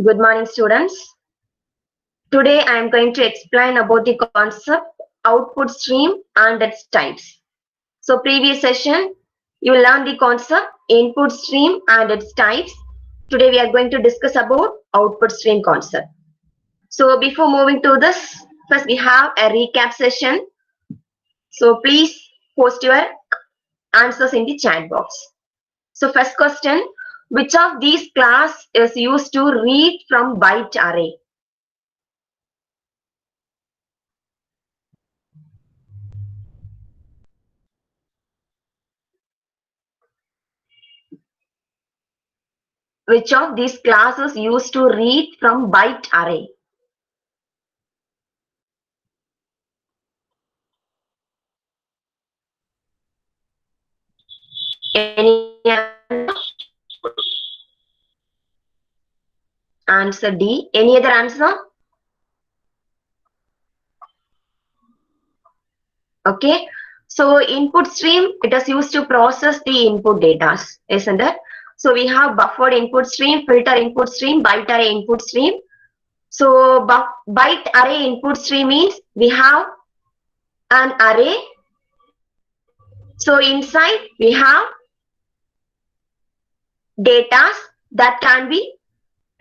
Good morning, students. Today I am going to explain about the concept output stream and its types. So previous session you learned the concept input stream and its types. Today we are going to discuss about output stream concept. So before moving to this, first we have a recap session. So please post your answers in the chat box. So first question, which of these class is used to read from byte array? Which of these classes used to read from byte array? Any answer D? Any other answer? Okay. So input stream, it is used to process the input data, isn't it? So we have buffered input stream, filter input stream, byte array input stream. So byte array input stream means we have an array. So inside we have data that can be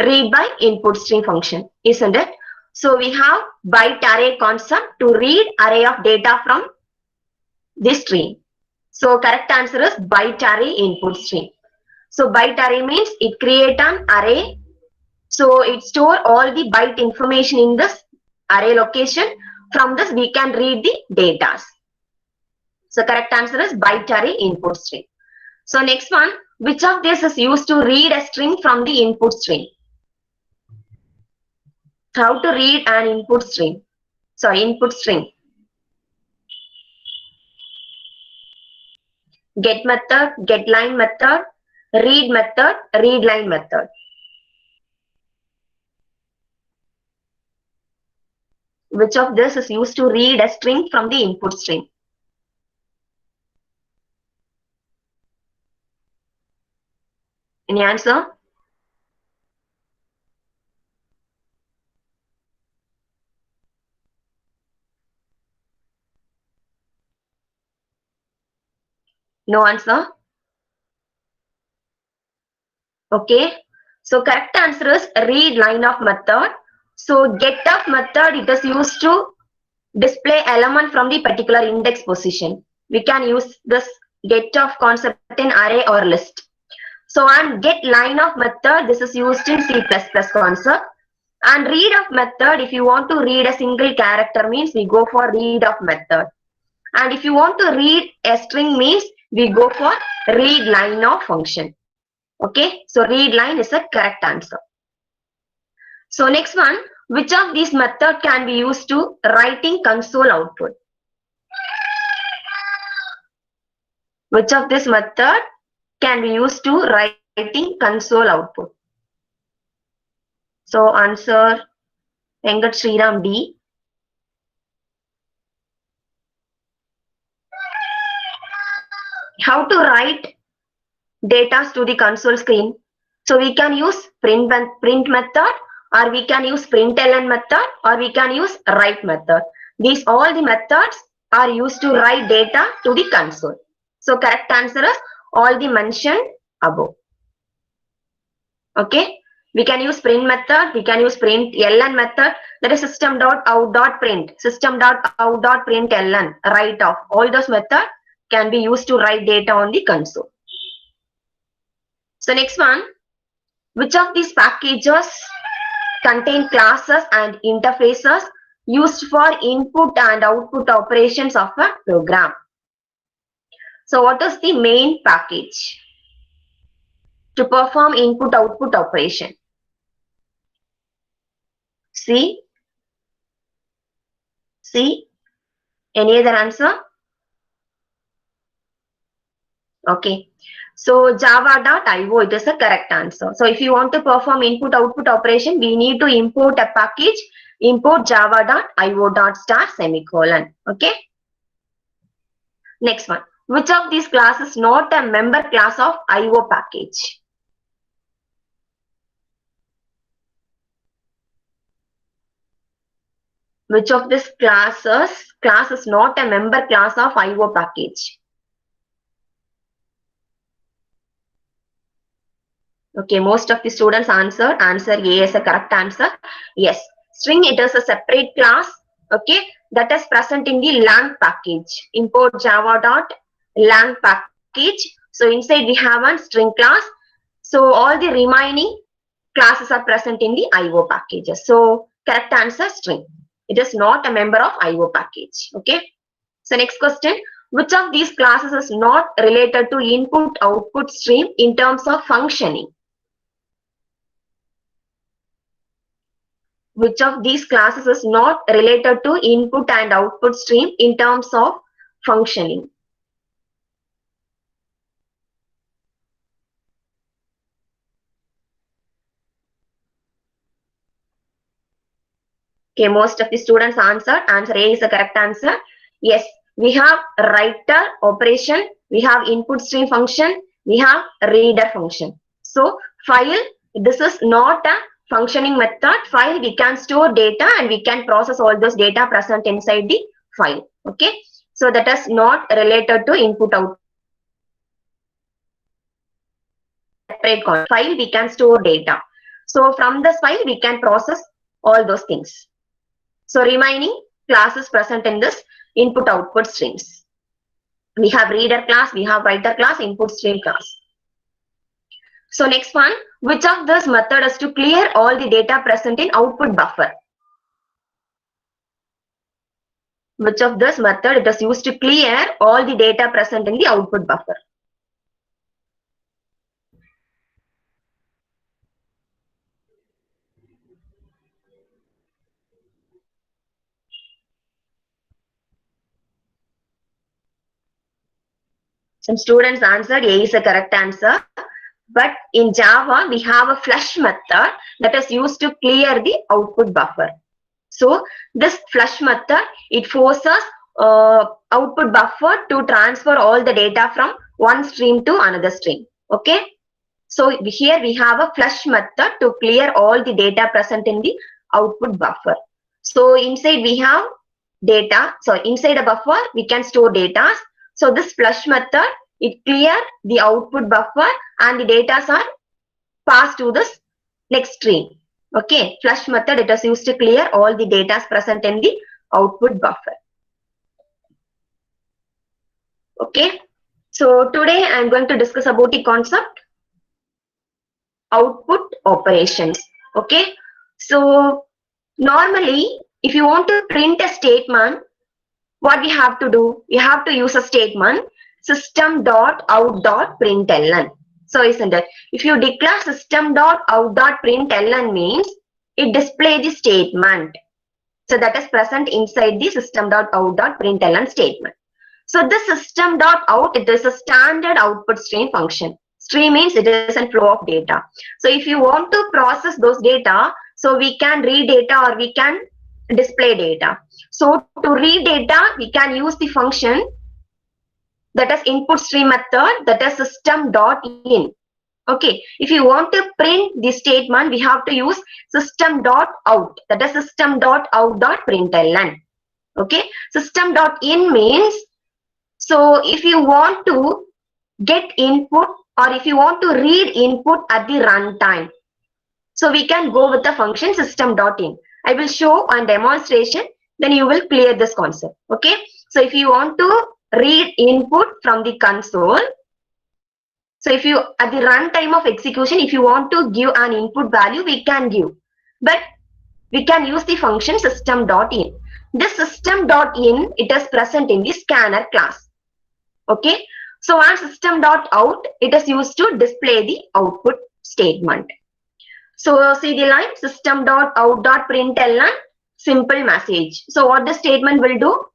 read by input stream function, isn't it? So we have byte array concept to read array of data from this stream. So correct answer is byte array input stream. So byte array means it create an array. So it store all the byte information in this array location. From this we can read the data. So correct answer is byte array input stream. So next one, which of this is used to read a string from the input stream? How to read an input stream? Sorry, input string. Get method, get line method, read method, read line method. Which of this is used to read a string from the input stream? Any answer? No answer? Okay. So correct answer is read line of method. So get of method, it is used to display element from the particular index position. We can use this get of concept in array or list. So and get line of method, this is used in C++ concept. And read of method, if you want to read a single character means we go for read of method. And if you want to read a string means we go for read line of function. Okay, so read line is the correct answer. So next one, which of these method can be used to writing console output? Which of this method can be used to writing console output? So answer Venkat Sriram D. How to write data to the console screen? So we can use print method, or we can use println method, or we can use write method. These all the methods are used to write data to the console. So correct answer is all the mentioned above. Okay. We can use print method, we can use println method, that is system.out.print, system.out.println, write off. All those methods can be used to write data on the console. So next one, which of these packages contain classes and interfaces used for input and output operations of a program? So what is the main package to perform input-output operation? C. Any other answer? Okay. So java.io, it is the correct answer. So if you want to perform input-output operation, we need to import a package, import java.io.star semicolon. Okay. Next one. Which of these classes is not a member class of IO package? Which of these class is not a member class of IO package? Okay, most of the students answer A is a correct answer. Yes, string, it is a separate class, okay, that is present in the lang package. Import java.lang package. So inside we have one string class. So all the remaining classes are present in the IO packages. So correct answer, string. It is not a member of IO package. Okay. So next question, which of these classes is not related to input output stream in terms of functioning? Which of these classes is not related to input and output stream in terms of functioning? Okay, most of the students answered. Answer A is the correct answer. Yes, we have writer operation, we have input stream function, we have reader function. So file, this is not a functioning method. File, we can store data and we can process all those data present inside the file. Okay, so that is not related to input output. File, we can store data. So from this file, we can process all those things. So remaining classes present in this input output streams. We have reader class, we have writer class, input stream class. So next one, which of this method is to clear all the data present in output buffer? Which of this method it is used to clear all the data present in the output buffer? Some students answered A is a correct answer. But in Java, we have a flush method that is used to clear the output buffer. So this flush method, it forces output buffer to transfer all the data from one stream to another stream. Okay. So here we have a flush method to clear all the data present in the output buffer. So inside we have data. So inside a buffer, we can store data. So this flush method, it clear the output buffer and the data are passed to this next stream. Okay, flush method, it is used to clear all the data present in the output buffer. Okay, so today I am going to discuss about the concept output operations. Okay, so normally if you want to print a statement, what we have to do? We have to use a statement system.out.println. So isn't it? If you declare system.out.println means it displays the statement. So that is present inside the system.out.println statement. So this system.out, it is a standard output stream function. Stream means it is a flow of data. So if you want to process those data, so we can read data or we can display data. So to read data, we can use the function that is input stream method, that is system.in. Okay, if you want to print the statement, we have to use system.out, that is system.out.println. Okay, system.in means, so if you want to get input or if you want to read input at the runtime, so we can go with the function system.in. I will show on demonstration, then you will clear this concept. Okay, so if you want to read input from the console, so if you at the runtime of execution, if you want to give an input value, we can give, but we can use the function system.in. This system.in, it is present in the scanner class. Okay, so as system.out, it is used to display the output statement. So see the line system.out.println simple message. So what the statement will do?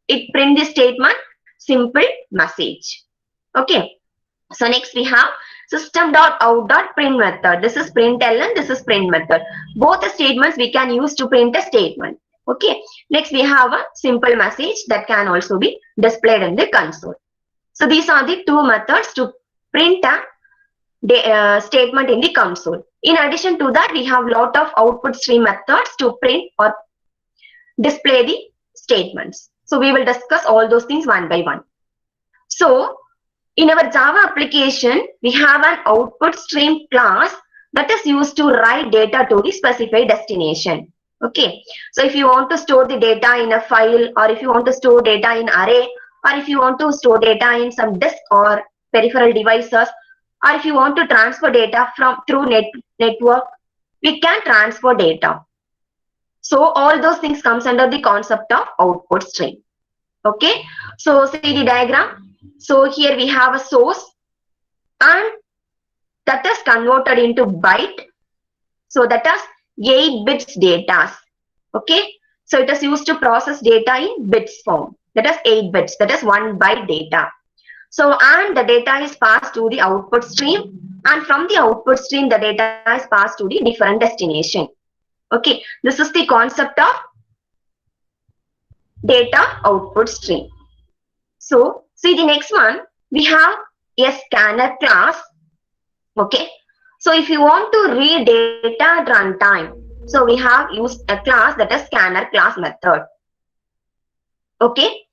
It print the statement simple message. Okay. So next we have system.out.print method. This is println, this is print method. Both the statements we can use to print a statement. Okay. Next we have a simple message that can also be displayed in the console. So these are the two methods to print a statement in the console. In addition to that, we have lot of output stream methods to print or display the statements. So we will discuss all those things one by one. So in our Java application, we have an output stream class that is used to write data to the specified destination. Okay, so if you want to store the data in a file, or if you want to store data in array, or if you want to store data in some disk or peripheral devices, or if you want to transfer data through network, we can transfer data. So all those things comes under the concept of output stream. Okay, so see the diagram. So here we have a source, and that is converted into byte. So that is 8 bits data. Okay, so it is used to process data in bits form. That is 8 bits. That is 1 byte data. So and the data is passed to the output stream, and from the output stream the data is passed to the different destination. Okay, this is the concept of data output stream. So see the next one, we have a scanner class. Okay, so if you want to read data at runtime, so we have used a class that is scanner class method. Okay,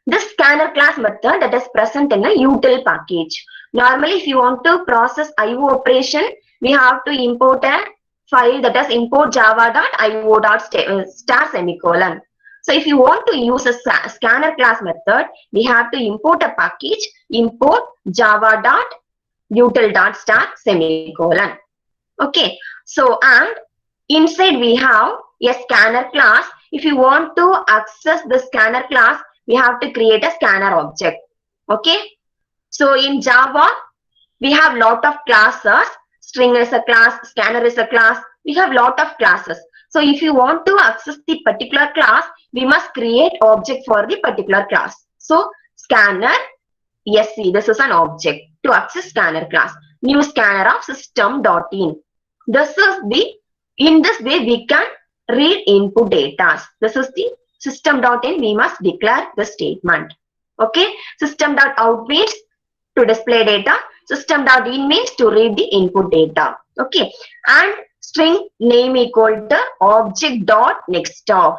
this scanner class method that is present in a util package. Normally if you want to process IO operation, we have to import a file that is import java.io.star semicolon. So if you want to use a scanner class method, we have to import a package, import java.util.star semicolon. Okay, so and inside we have a scanner class. If you want to access the scanner class, we have to create a scanner object. Okay, so in Java we have lot of classes. String is a class, scanner is a class. We have lot of classes. So if you want to access the particular class, we must create object for the particular class. So scanner SC, this is an object to access scanner class. New scanner of system.in. This is the, in this way we can read input data. This is the system.in, we must declare the statement. Okay, system.out means to display data, system.in means to read the input data. Okay, and string name equal to object.nextOf.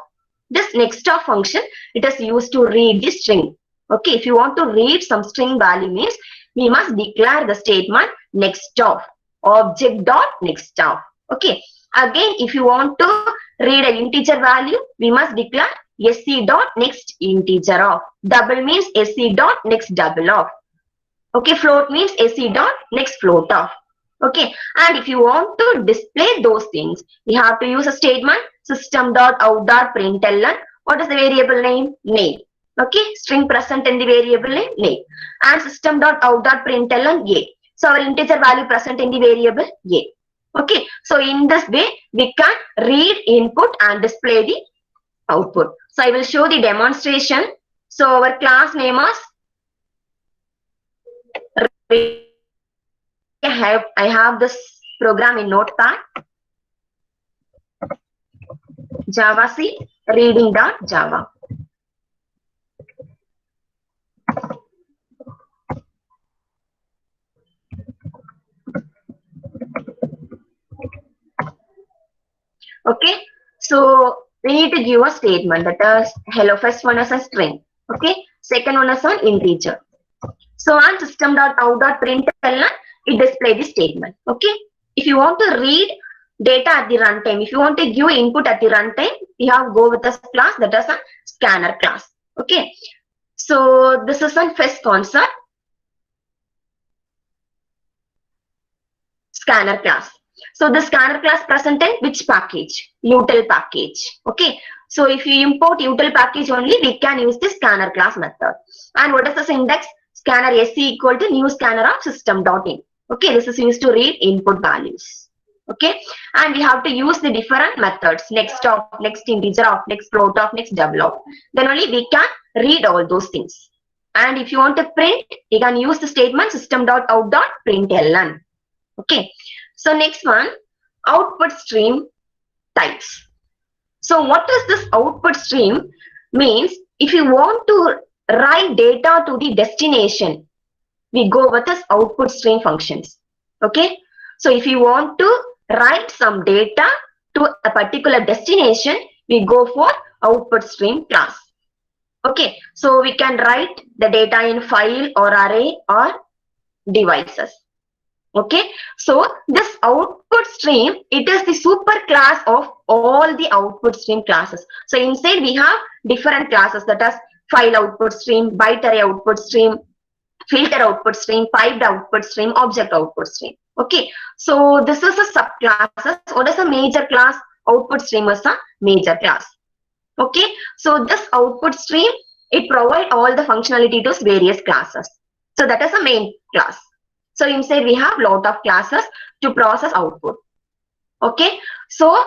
This nextOf function, it is used to read the string. Okay, if you want to read some string value means we must declare the statement nextOf, object.nextOf. Okay, again if you want to read an integer value, we must declare sc.nextIntegerOf. Double means sc.nextDoubleOf. Okay, float means sc.nextFloatOf. Okay, and if you want to display those things, we have to use a statement system.out.println. What is the variable name? Name. Okay, string present in the variable name, and system.out.println a. So our integer value present in the variable a. Okay, so in this way we can read input and display the output. So I will show the demonstration. So our class name is, I have this program in Notepad, Java C reading.java. Okay, so we need to give a statement that is hello. First one is a string. Okay, second one is an integer. So on system.out.println, it display the statement. Okay, if you want to read data at the runtime, if you want to give input at the runtime, you have to go with a class that is a scanner class. Okay, so this is a first concept, scanner class. So the scanner class present in which package? Util package. Okay, so if you import util package only, we can use the scanner class method. And what is the syntax? Scanner SC equal to new scanner of system.in. Okay, this is used to read input values. Okay, and we have to use the different methods, nextOf, nextIntegerOf, nextFloatOf, nextDoubleOf. Then only we can read all those things. And if you want to print, you can use the statement system.out.println. Okay, so next one, output stream types. So what does this output stream means? If you want to write data to the destination, we go with this output stream functions. Okay, so if you want to write some data to a particular destination, we go for output stream class. Okay, so we can write the data in file or array or devices. Okay, so this output stream, it is the super class of all the output stream classes. So inside we have different classes, that is file output stream, byte array output stream, filter output stream, piped output stream, object output stream. Okay, so this is a subclasses. What is a major class? Output stream is a major class. Okay, so this output stream, it provides all the functionality to various classes. So that is a main class. So inside we have lot of classes to process output. Okay, so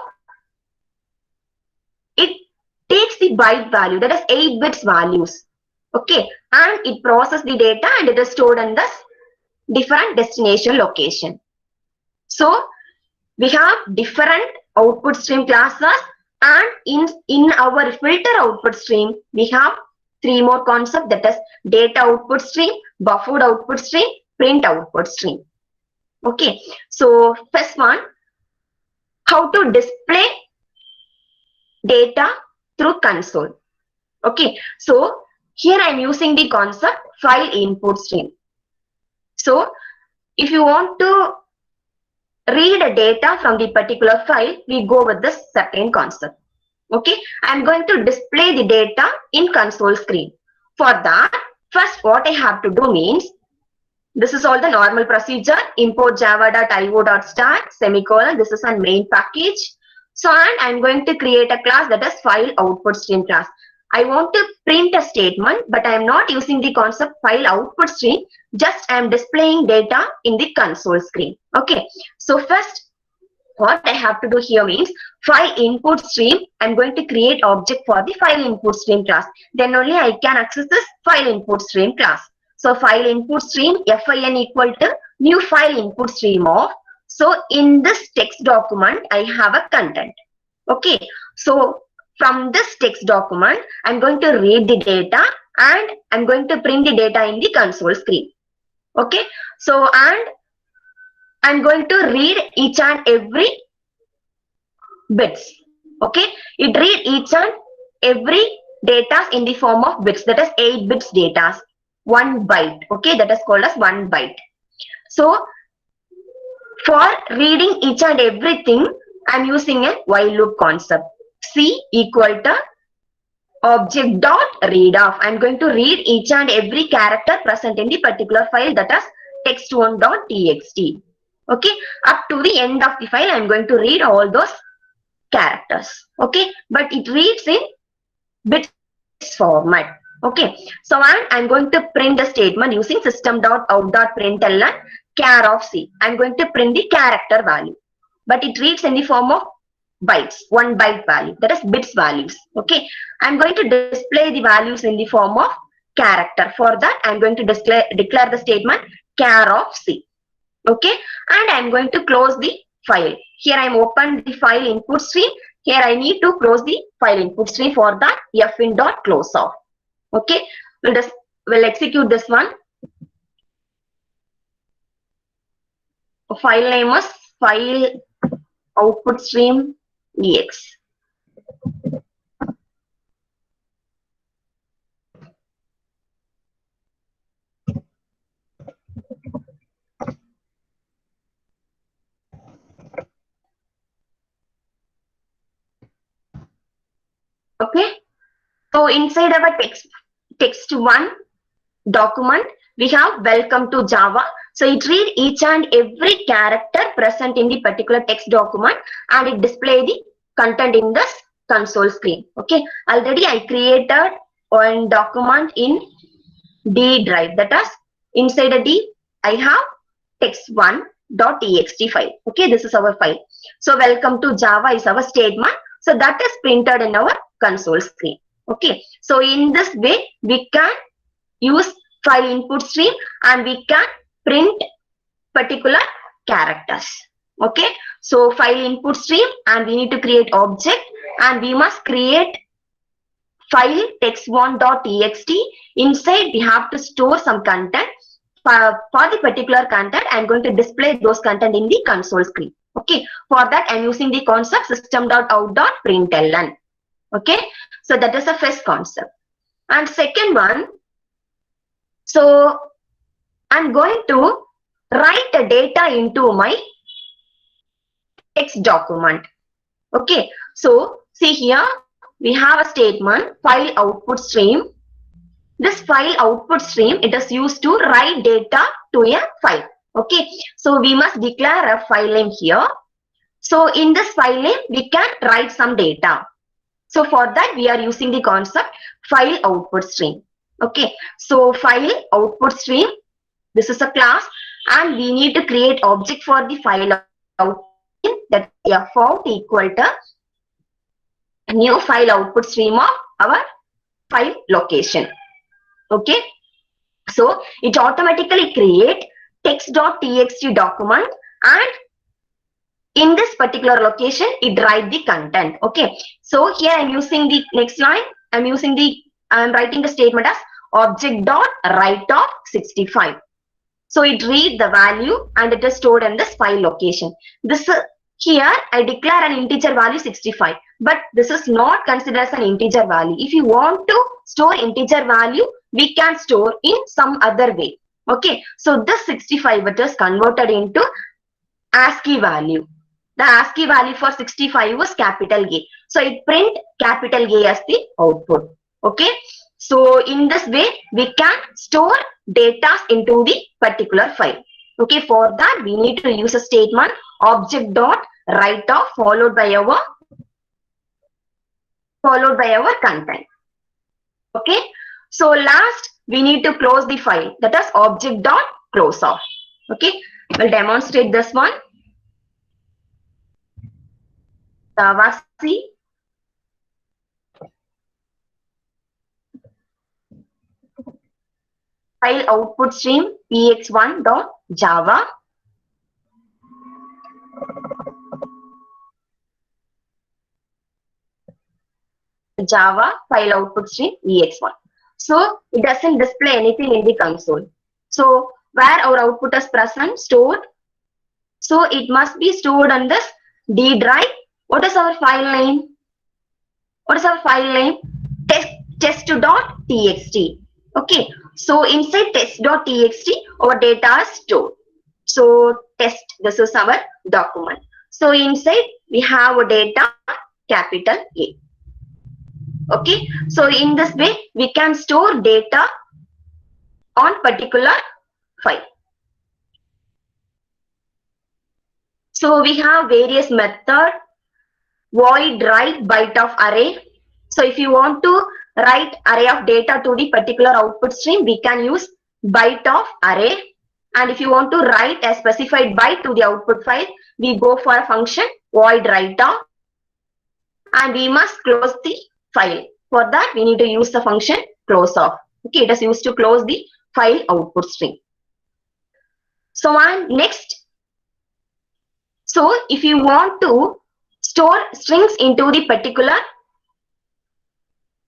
it takes the byte value, that is 8 bits values. Okay, and it processes the data and it is stored in this different destination location. So we have different output stream classes, and in our filter output stream we have 3 more concepts, that is data output stream, buffered output stream, print output stream. Okay, so first one, how to display data through console. Okay, so here I am using the concept file input stream. So if you want to read a data from the particular file, we go with this certain concept. Okay, I am going to display the data in console screen. For that, first what I have to do means, this is all the normal procedure, import java.io.start, semicolon, this is a main package. So and I am going to create a class, that is file output stream class. I want to print a statement, but I am not using the concept file output stream, just I am displaying data in the console screen. Okay, so first what I have to do here means, file input stream, I am going to create object for the file input stream class. Then only I can access this file input stream class. So file input stream, fin equal to new file input stream of. So in this text document, I have a content. Okay, so from this text document, I'm going to read the data and I'm going to print the data in the console screen. Okay, so and I'm going to read each and every bits. Okay, it read each and every data in the form of bits, that is 8 bits data, 1 byte. Okay, that is called as 1 byte. So for reading each and everything, I'm using a while loop concept. C equal to object dot read off. I'm going to read each and every character present in the particular file, that is text1.txt. Okay, up to the end of the file, I'm going to read all those characters. Okay, but it reads in bits format. Okay, so I'm going to print the statement using system.out.println char of C. I'm going to print the character value, but it reads in the form of bytes, 1 byte value, that is bits values. Okay, I'm going to display the values in the form of character. For that, I'm going to declare the statement char of C. Okay, and I'm going to close the file. Here I'm open the file input stream. Here I need to close the file input stream. For that, fin.close off. Okay, we'll execute this one. File name is file output stream ex. Okay, so inside our text1 document, we have welcome to Java. So it read each and every character present in the particular text document and it display the content in this console screen. Okay, already I created one document in D drive, that is inside a D I have text1.txt file. Okay, this is our file. So welcome to Java is our statement. So that is printed in our console screen. Okay, so in this way we can use file input stream and we can print particular characters. Okay, so file input stream and we need to create object and we must create file text1.txt. Inside we have to store some content. For the particular content, I'm going to display those content in the console screen. Okay, for that I'm using the concept system.out.println. Okay, so that is the first concept. And second one, so I'm going to write the data into my text document. Okay, so see here we have a statement file output stream. This file output stream, it is used to write data to a file. Okay, so we must declare a file name here. So in this file name, we can write some data. So for that, we are using the concept file output stream. Okay, so file output stream, this is a class, and we need to create object for the file output stream, that fout equal to new file output stream of our file location. Okay, so it automatically create text.txt document, and in this particular location it write the content. Okay, so here I'm using the next line, I'm writing the statement as object dot write of 65. So it read the value and it is stored in this file location. This here I declare an integer value 65, but this is not considered as an integer value. If you want to store integer value, we can store in some other way. Okay, so this 65, it is converted into ASCII value. The ASCII value for 65 was capital A. So it print capital A as the output. Okay, so in this way we can store data into the particular file. Okay, for that we need to use a statement object dot write off followed by our content. Okay, so last we need to close the file, that is object dot close off. Okay, we'll demonstrate this one. Java C. File output stream ex1.java. Java file output stream ex1. So it doesn't display anything in the console. So where our output is present, stored. So it must be stored on this D drive. What is our file name? What is our file name? Test.txt. Okay, so inside test.txt our data is stored. So test, this is our document. So inside we have a data capital A. Okay, so in this way we can store data on particular file. So we have various methods. Void write byte of array. So if you want to write array of data to the particular output stream, we can use byte of array. And if you want to write a specified byte to the output file, we go for a function void write off, and we must close the file. For that we need to use the function close off. Okay, it is used to close the file output stream. So and next, so if you want to store strings into the particular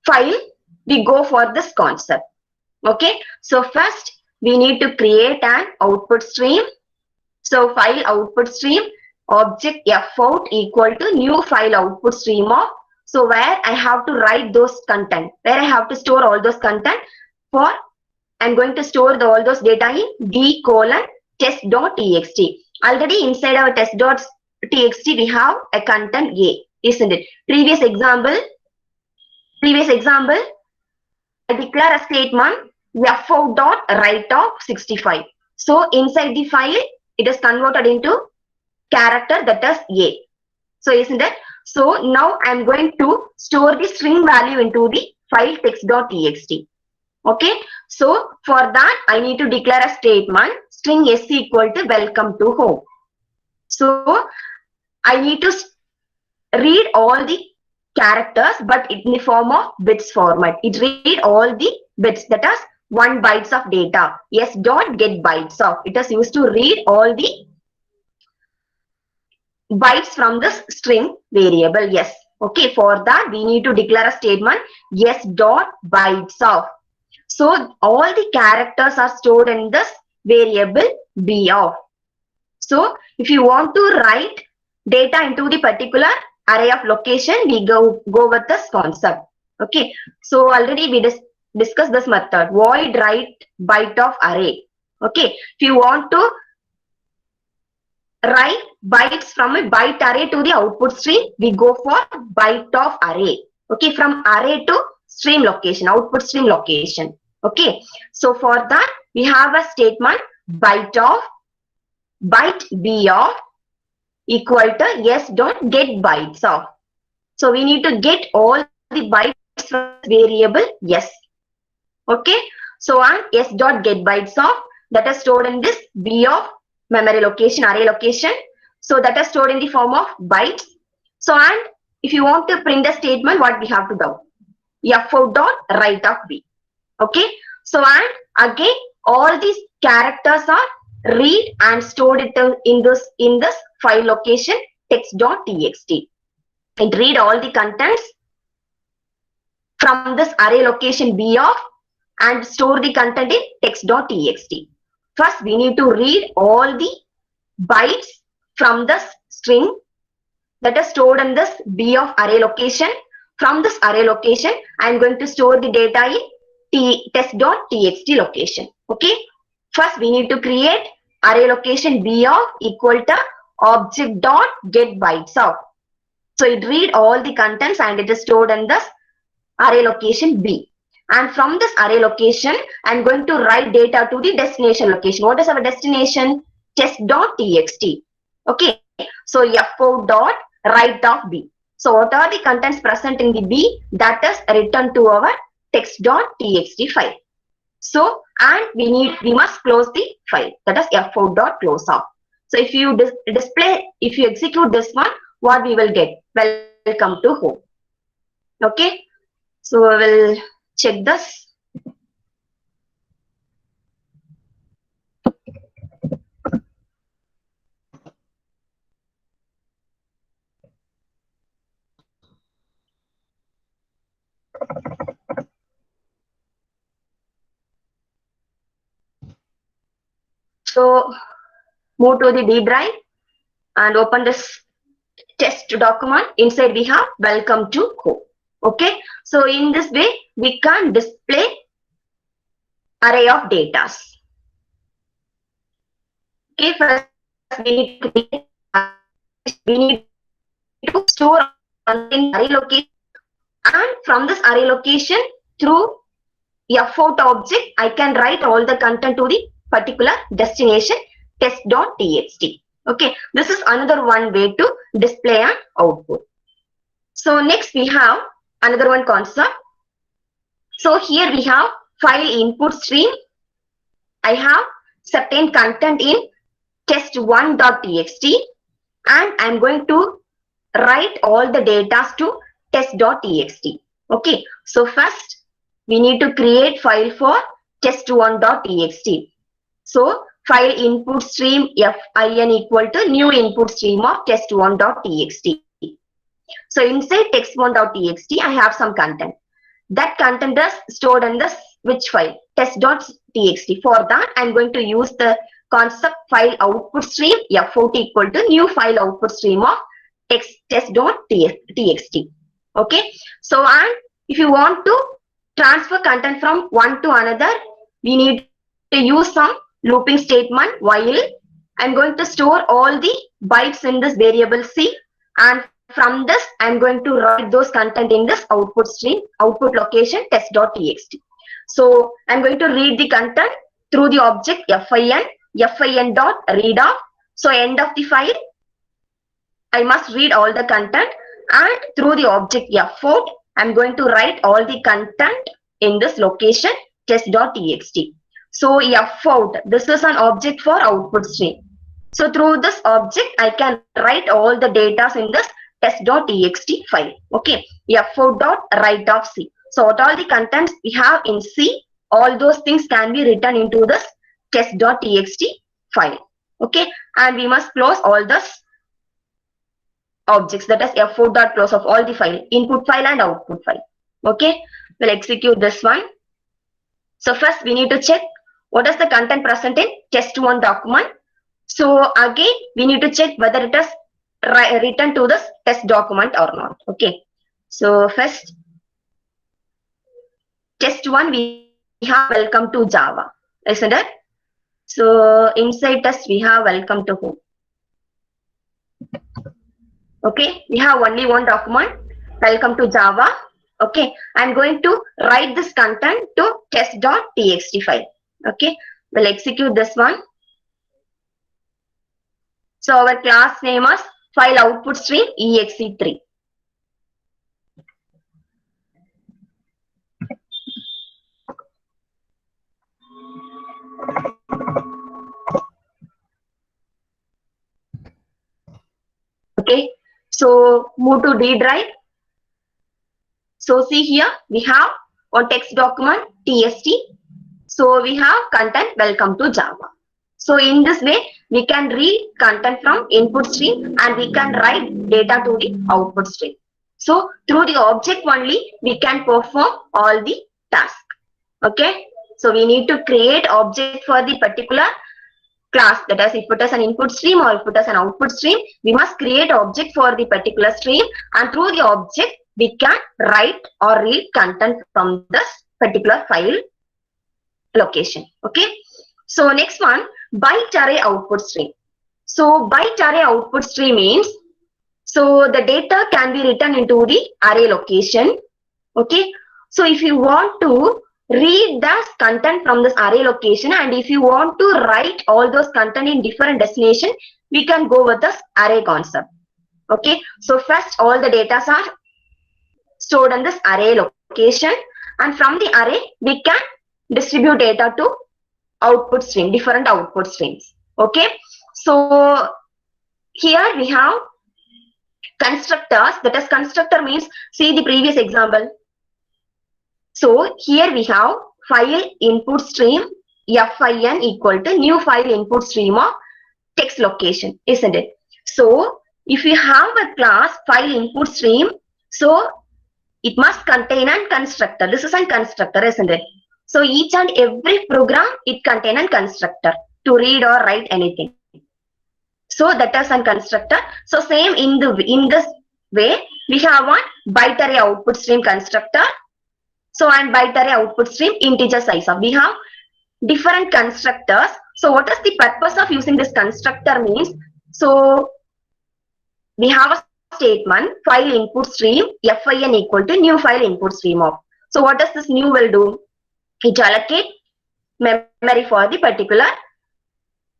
file, we go for this concept. Okay, so first we need to create an output stream. So file output stream object fout equal to new file output stream of, so where I have to write those content, where I have to store all those content. For I'm going to store all those data in d colon test.txt. Already inside our test.txt we have a content A, isn't it? Previous example I declare a statement fout dot write of 65. So inside the file it is converted into character, that is A. So isn't it? So now I am going to store the string value into the file text.txt. Okay, so for that I need to declare a statement string s equal to welcome to home. So I need to read all the characters but in the form of bits format. It read all the bits, that is 1 bytes of data. S dot get bytes of, it is used to read all the bytes from this string variable yes. Okay, for that we need to declare a statement yes dot bytes of. So all the characters are stored in this variable b of. So if you want to write data into the particular array of location, we go with this concept. Okay, so already we discussed this method, void write byte of array. Okay, if you want to write bytes from a byte array to the output stream, we go for byte of array. Okay, from array to stream location, output stream location. Okay, so for that we have a statement byte b of equal to s dot get bytes of. So we need to get all the bytes from variable s. Okay, so on s dot get bytes of, that is stored in this b of memory location, array location. So that is stored in the form of bytes. So and if you want to print the statement, what we have to do? F dot write of b. Okay, so and again all these characters are read and stored in this file location text.txt. It read all the contents from this array location b of and store the content in text.txt. First, we need to read all the bytes from this string that is stored in this b of array location. From this array location, I am going to store the data in test.txt location. Okay. First, we need to create array location b of equal to object dot get bytes of. So it read all the contents and it is stored in this array location b. And from this array location, I am going to write data to the destination location. What is our destination? Test.txt. Okay. So F4 dot write of b. So what are the contents present in the b? That is returned to our text.txt file. So and we must close the file. That is F4 dot close off. So if you if you execute this one, what we will get? Welcome to home. Okay. So I will check this. So move to the D drive and open this test document. Inside we have welcome to home. Okay. So in this way we can display array of data. Okay. First we need to store in array location, and from this array location through F4 object I can write all the content to the particular destination test.txt. Okay, this is another one way to display an output. So next we have another one concept. So here we have file input stream. I have certain content in test1.txt and I am going to write all the data to test.txt. Okay, so first we need to create file for test1.txt. So file input stream fin equal to new input stream of test1.txt. So inside text1.txt I have some content. That content is stored in the which file? Test.txt. For that I am going to use the concept file output stream f40 equal to new file output stream of test.txt. Okay. So and if you want to transfer content from one to another, we need to use some looping statement while I'm going to store all the bytes in this variable C, and from this I'm going to write those content in this output stream, output location test.txt. So I'm going to read the content through the object fin dot read off. So end of the file I must read all the content, and through the object f4 I'm going to write all the content in this location test.txt. So f4, this is an object for output stream. So through this object I can write all the data in this test.txt file. Okay, f4 dot write of C. So what all the contents we have in C, all those things can be written into this test.txt file. Okay, and we must close all this objects, that is f4 dot close of all the file, input file and output file. Okay, we'll execute this one. So first we need to check what is the content present in test1 document. So again we need to check whether it is return to this test document or not. Okay. So first, test 1 we have welcome to Java, isn't it? So inside test we have welcome to whom. Okay, we have only one document, welcome to Java. Okay, I'm going to write this content to test.txt file. Okay, we'll execute this one. So our class name is file output stream exe3. Okay, so move to D drive. So see here we have one text document tst. So we have content welcome to Java. So in this way we can read content from input stream and we can write data to the output stream. So through the object only we can perform all the tasks. Okay, so we need to create object for the particular class, that is if it is an input stream or if it is an output stream, we must create object for the particular stream, and through the object we can write or read content from this particular file location. Okay, so next one, byte array output stream. So byte array output stream means, so the data can be written into the array location. Okay, so if you want to read the content from this array location and if you want to write all those content in different destination, we can go with this array concept. Okay, so first all the data are stored in this array location, and from the array we can distribute data to output stream, different output streams. Okay, so here we have constructors, that is constructor means, see the previous example. So here we have file input stream fin equal to new file input stream of text location, isn't it? So if you have a class file input stream, so it must contain a constructor. This is a constructor, isn't it? So each and every program it contains a constructor to read or write anything. So that is a constructor. So same in this way we have one byte array output stream constructor. So and byte array output stream integer size of. We have different constructors. So what is the purpose of using this constructor means? So we have a statement file input stream fin equal to new file input stream of. So what does this new will do? It allocate memory for the particular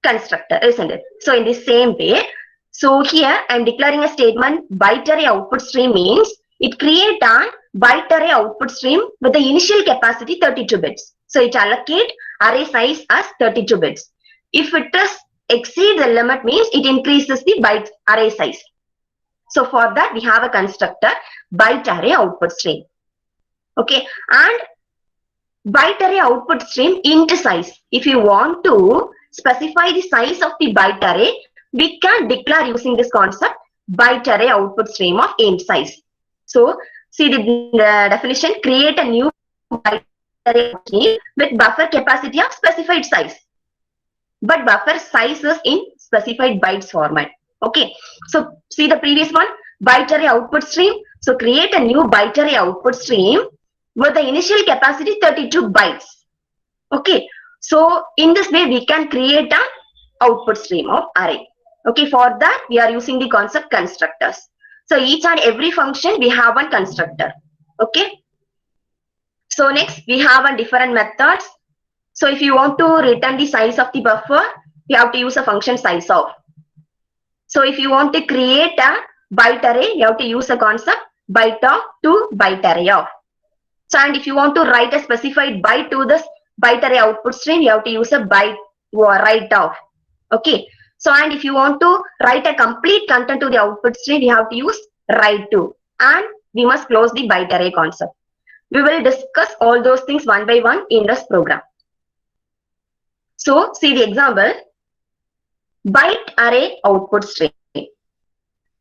constructor, isn't it? So in the same way, so here I am declaring a statement byte array output stream means it create a byte array output stream with the initial capacity 32 bits. So it allocate array size as 32 bits. If it is exceed the limit means it increases the byte array size. So for that we have a constructor byte array output stream. Okay, and byte array output stream int size. If you want to specify the size of the byte array, we can declare using this concept byte array output stream of int size. So see the definition, create a new byte array stream with buffer capacity of specified size, but buffer size is in specified bytes format. Okay, so see the previous one, byte array output stream. So create a new byte array output stream with the initial capacity 32 bytes. Okay, so in this way we can create an output stream of array. Okay, for that we are using the concept constructors. So each and every function we have one constructor. Okay, so next we have a different methods. So if you want to return the size of the buffer, you have to use a function size of. So if you want to create a byte array, you have to use a concept byte of to byte array of. So and if you want to write a specified byte to this byte array output stream, you have to use a byte write of. Okay, so and if you want to write a complete content to the output stream, you have to use write to, and we must close the byte array concept. We will discuss all those things one by one in this program. So see the example, byte array output stream.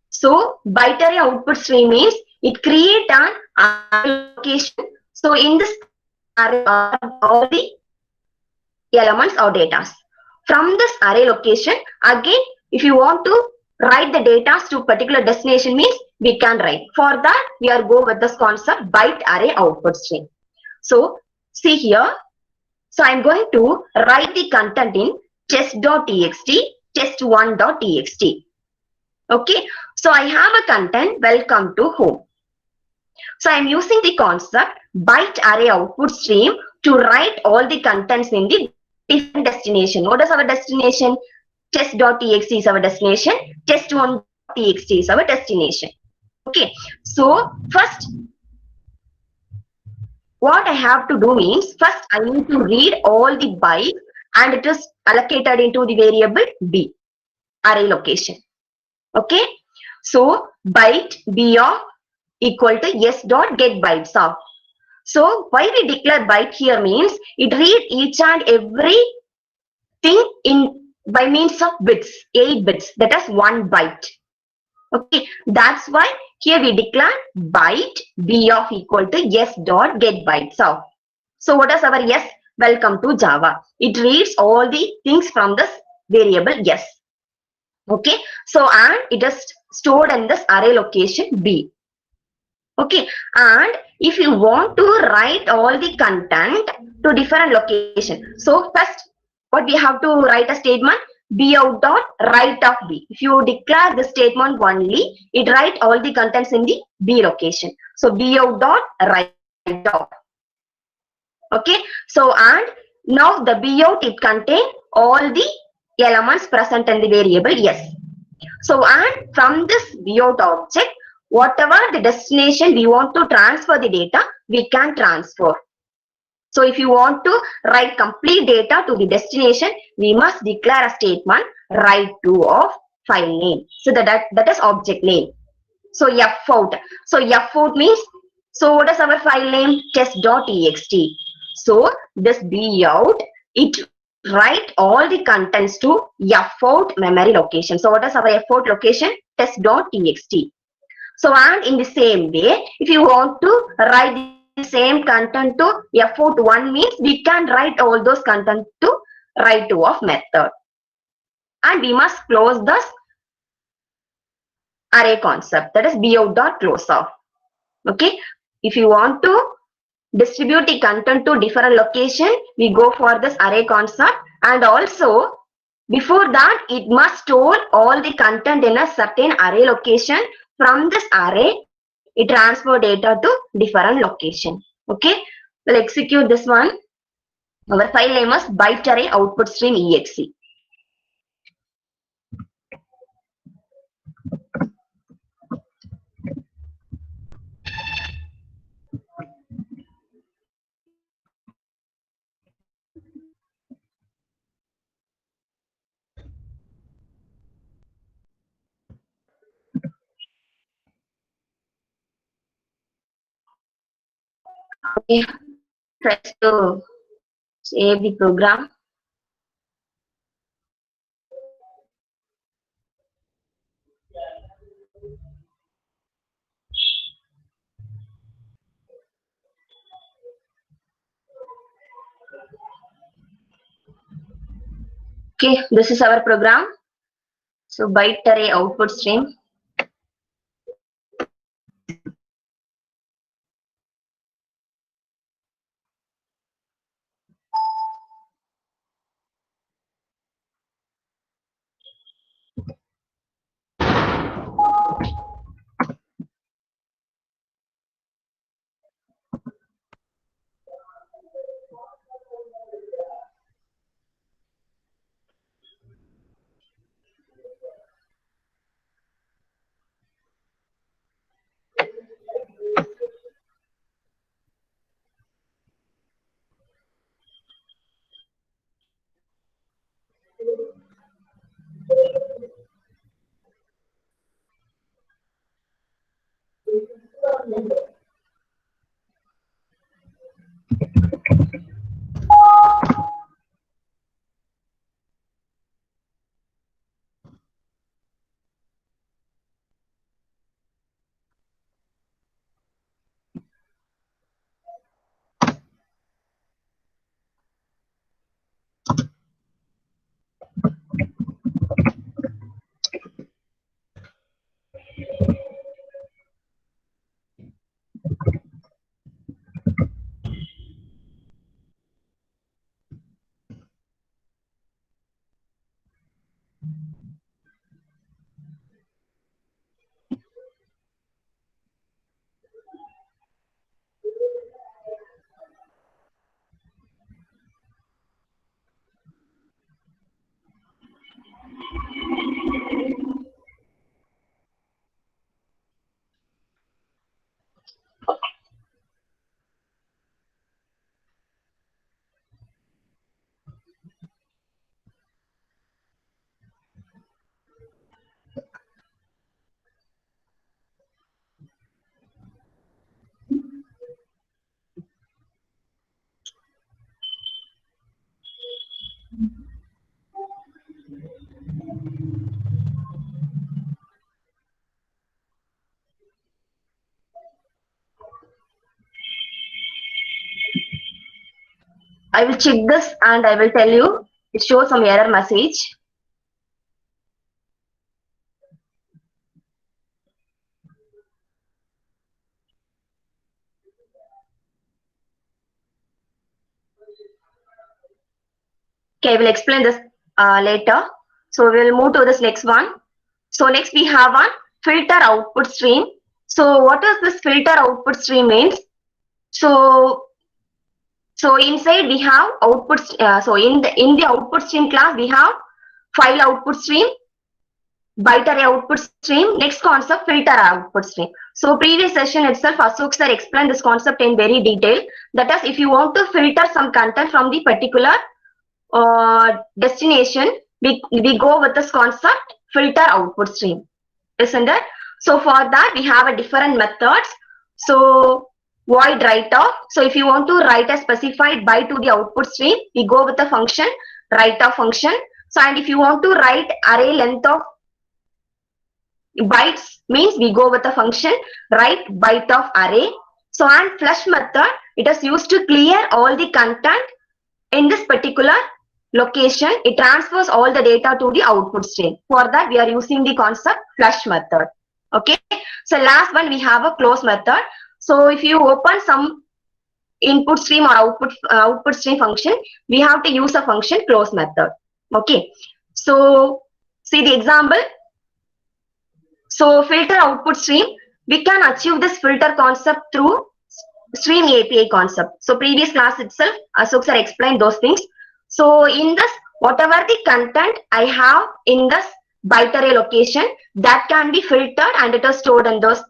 So byte array output stream means it create an array location. So in this array are all the elements or data. From this array location, again if you want to write the data to particular destination means we can write. For that, we are go with this concept byte array output string. So see here. So I'm going to write the content in test.txt, test1.txt. Okay. So I have a content, welcome to home. So I'm using the concept byte array output stream to write all the contents in the different destination. What is our destination? Test.txt is our destination. Test1.txt is our destination. Okay. So first, what I have to do means first I need to read all the bytes and it is allocated into the variable b, array location. Okay. So byte b of equal to s dot get bytes of. So why we declare byte here means it read each and every thing in by means of bits, 8 bits, that is 1 byte. Okay, that's why here we declare byte b of equal to s dot get bytes of. So what is our s? Welcome to Java. It reads all the things from this variable s. Okay, so and it is stored in this array location b. Okay, and if you want to write all the content to different location, so first what we have to write a statement b out dot write of b. If you declare the statement only, it write all the contents in the b location. So b out dot write of. Okay, so and now the b out it contain all the elements present in the variable yes. So and from this b out object, whatever the destination we want to transfer the data, we can transfer. So if you want to write complete data to the destination, we must declare a statement write to of file name. So that is object name. So f out. So f out means, so what is our file name? Test.txt. So this b out, it write all the contents to f out memory location. So what is our f out location? Test.txt. So and in the same way, if you want to write the same content to f out 1 means we can write all those content to write to of method. And we must close this array concept, that is b out dot close off. Okay, if you want to distribute the content to different location, we go for this array concept, and also before that it must store all the content in a certain array location. From this array it transfer data to different location. Okay, we'll execute this one. Our file name is byte array output stream exe. Okay, press to save the program. Okay, this is our program. So byte array output stream. I will check this and I will tell you. It shows some error message. Okay, I will explain this later. So we will move to this next one. So next we have one filter output stream. So what does this filter output stream means? So inside we have output. So in the output stream class we have file output stream, byte array output stream. Next concept, filter output stream. So previous session itself, Ashok sir explained this concept in very detail. That is, if you want to filter some content from the particular destination, we go with this concept, filter output stream, isn't it? So for that we have a different methods. So void write off. So if you want to write a specified byte to the output stream, we go with the function write off function. So and if you want to write array length of bytes, means we go with the function write byte of array. So and flush method, it is used to clear all the content in this particular location. It transfers all the data to the output stream. For that we are using the concept flush method. Okay. So last one we have a close method. So if you open some input stream or output stream function, we have to use a function close method. Okay. So see the example. So filter output stream, we can achieve this filter concept through stream API concept. So previous class itself, Ashok sir explained those things. So in this, whatever the content I have in this byte array location, that can be filtered and it is stored in this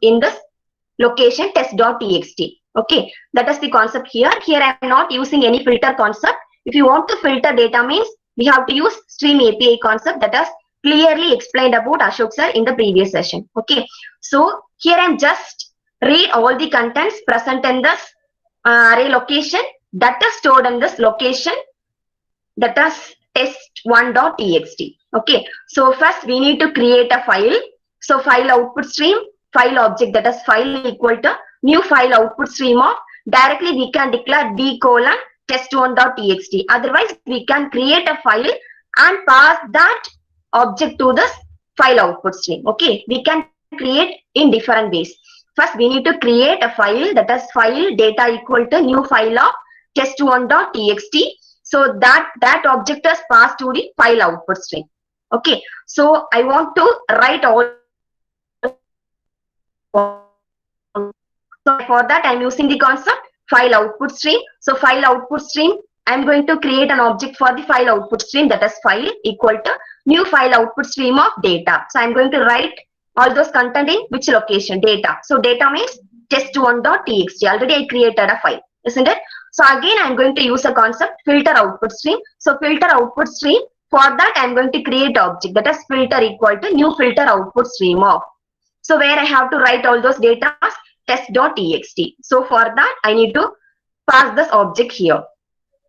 location test.txt. Okay, that is the concept here. Here I am not using any filter concept. If you want to filter data, means we have to use stream API concept, that is clearly explained about Ashok sir in the previous session. Okay, so here I am just read all the contents present in this array location that is stored in this location, that is test1.txt. Okay, so first we need to create a file. So file output stream, file object, that is file equal to new file output stream of, directly we can declare d:\test1.txt. Otherwise we can create a file and pass that object to this file output stream. Okay, we can create in different ways. First we need to create a file, that is file data equal to new file of test1.txt. So that object is passed to the file output stream. Okay, so I want to write all. So for that I am using the concept file output stream. So file output stream, I am going to create an object for the file output stream, that is file equal to new file output stream of data. So I am going to write all those content in which location? Data. So data means test1.txt. Already I created a file, isn't it? So again I am going to use a concept filter output stream. So filter output stream, for that I am going to create object, that is filter equal to new filter output stream of. So where I have to write all those data, test.txt. So for that I need to pass this object here.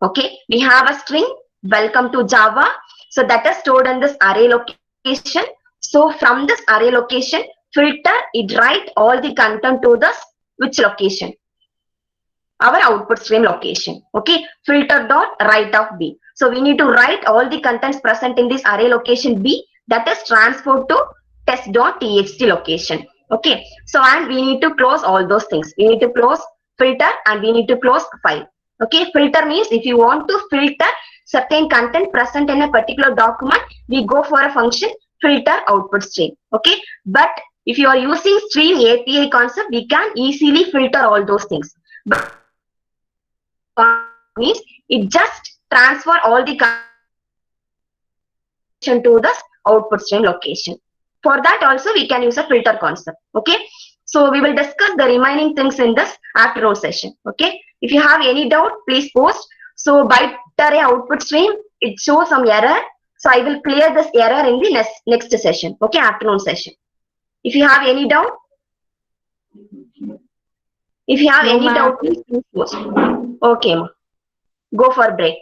Okay, we have a string welcome to Java. So that is stored in this array location. So from this array location, filter, it write all the content to this which location? Our output stream location. Okay, filter dot write of B. So we need to write all the contents present in this array location B, that is transferred to test.txt location. Okay, so and we need to close all those things. We need to close filter and we need to close file. Okay, filter means if you want to filter certain content present in a particular document, we go for a function filter output stream. Okay, but if you are using stream API concept, we can easily filter all those things. But means it just transfer all the to the output stream location. For that also we can use a filter concept. Okay, so we will discuss the remaining things in this afternoon session. Okay, if you have any doubt, please post. So byte array output stream, it shows some error, so I will clear this error in the next session. Okay, afternoon session. If you have any doubt, please post. Okay, go for break.